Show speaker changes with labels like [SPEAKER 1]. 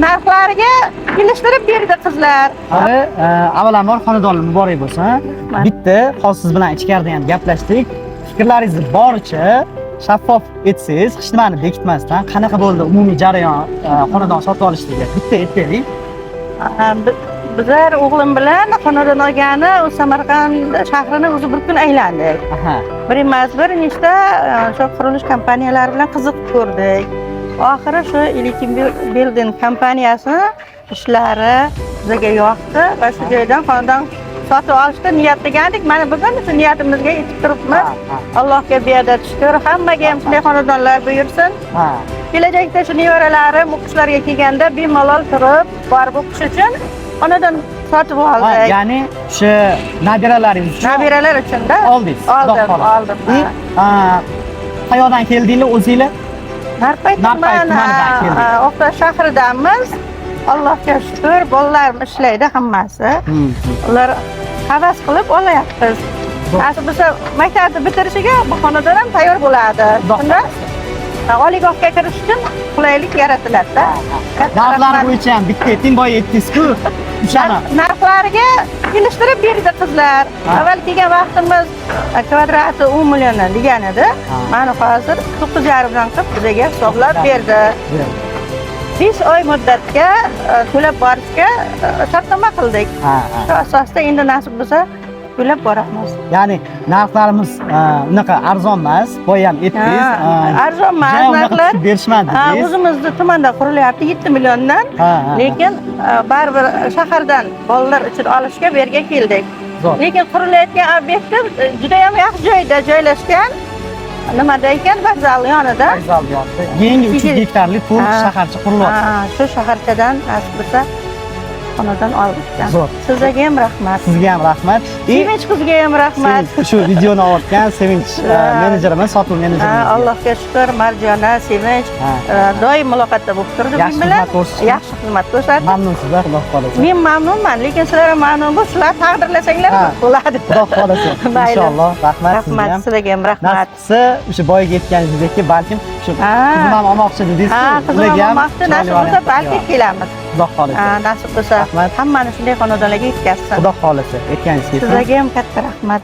[SPEAKER 1] narxlariga kelishtirib berdi qizlar.
[SPEAKER 2] Avvalambor xonadonlar muborak bo'lsin. Bitta siz bilan ichkarida ham gaplashdik. Fikrlaringizni boricha shaffof etsangiz, hech nimani bekitmasdan qanaqa bo'ldi umumiy jarayon xonadon sotib olishdagi bitta aytaylik.
[SPEAKER 1] Bizlar o'g'lim bilan xonadon olgani Samarqand shahrini o'zi bir kun aylandik. Bir emas, bir nechta shu qurilish kompaniyalari bilan qiziqib ko'rdik. Oxiri shu Ilikin Building kompaniyasi ishlari bizga yoqdi va shu joydan xonadon sotib olishga niyat qilgandik. Mana bugun shu niyatimizga yetib turibmiz. Allohga beadad shukr. Hammaga ham shunday xonadonlar buyursin. Kelajakda shu nevaralarim o'qishlarga kelganda bemalol turib, borib o'qish uchun xonadon sotib oldik.
[SPEAKER 2] Ya'ni o'sha nabiralaringiz uchun?
[SPEAKER 1] Nabiralar uchun-da.
[SPEAKER 2] Oldingiz.
[SPEAKER 1] Oldim.
[SPEAKER 2] Qayoqdan keldinglar o'zinglar?
[SPEAKER 1] Narpay tumanidan keldik. Oqtosh shahridanmiz. Allohga shukr, bolalarimiz ishlaydi hammasi. Ular havas qilib olayapmiz. Asl bo'lsa maktabni bitirishiga bu xonadon ham tayyor bo'ladi. Shunda oliygohga kirish uchun qulaylik yaratiladi-da.
[SPEAKER 2] Narxlar bo'yicha ham bitta ayting, boya aytdingiz-ku.
[SPEAKER 1] Narxlariga kelishtirib berdi qizlar. Avval kelgan vaqtimiz kvadrati 10 milliondan degan edi. Mana hozir 9,5 dan qilib bizga hisoblab berdi. 5 oy muddatga to'lab borishga shartnoma qildik. Shu asosda endi nasib bo'lsa to'lab boramiz.
[SPEAKER 2] Ya'ni narxlarimiz unaqa arzon emas, boya ham aytdingiz.
[SPEAKER 1] Arzon emas narxlar.
[SPEAKER 2] Berishmadi dedingiz.
[SPEAKER 1] O'zimizda tumanda qurilyapti 7 milliondan. Lekin baribir shahardan bolalar uchun olishga bu yerga keldik. Lekin qurilayotgan obyekt juda ham yaxshi joyda joylashgan. Nimada ekan, vokzal yonida.
[SPEAKER 2] Vokzal yonida. Yangi 300 gektarlik to'liq shaharcha qurilyapti.
[SPEAKER 1] Shu shaharchadan nasib bo'lsa xonadon oldik. Sizga ham rahmat.
[SPEAKER 2] Sizga ham rahmat.
[SPEAKER 1] Sevinch qizga ham rahmat.
[SPEAKER 2] Shu videoni olayotgan Sevinch menejerimiz, sotuv menejerimiz.
[SPEAKER 1] Allohga shukr, Marjona, Sevinch doim muloqotda bo'lib turdi men bilan. Yaxshi xizmat ko'rsatdi.
[SPEAKER 2] Mamnunsizlar, Xudo xolasa.
[SPEAKER 1] Men mamnunman, lekin sizlar ham mamnun bo'lsizlar, taqdirlasanglar bo'ladi.
[SPEAKER 2] Xudo xolasa. Inshaalloh, rahmat.
[SPEAKER 1] Rahmat, sizlarga ham rahmat.
[SPEAKER 2] Nasibsa, o'sha boyaga aytganingizdek, balkim shu qizim ham olmoqchi dedingiz-ku.
[SPEAKER 1] Qizim olmoqchi, nasib bo'lsa balki kelamiz.
[SPEAKER 2] Xudo xolasa.
[SPEAKER 1] Nasib bo'lsa hammani shunday xonadonlarga yetkazsin.
[SPEAKER 2] Xudo xolasa, aytganingiz kelsin.
[SPEAKER 1] Sizlarga ham katta rahmat.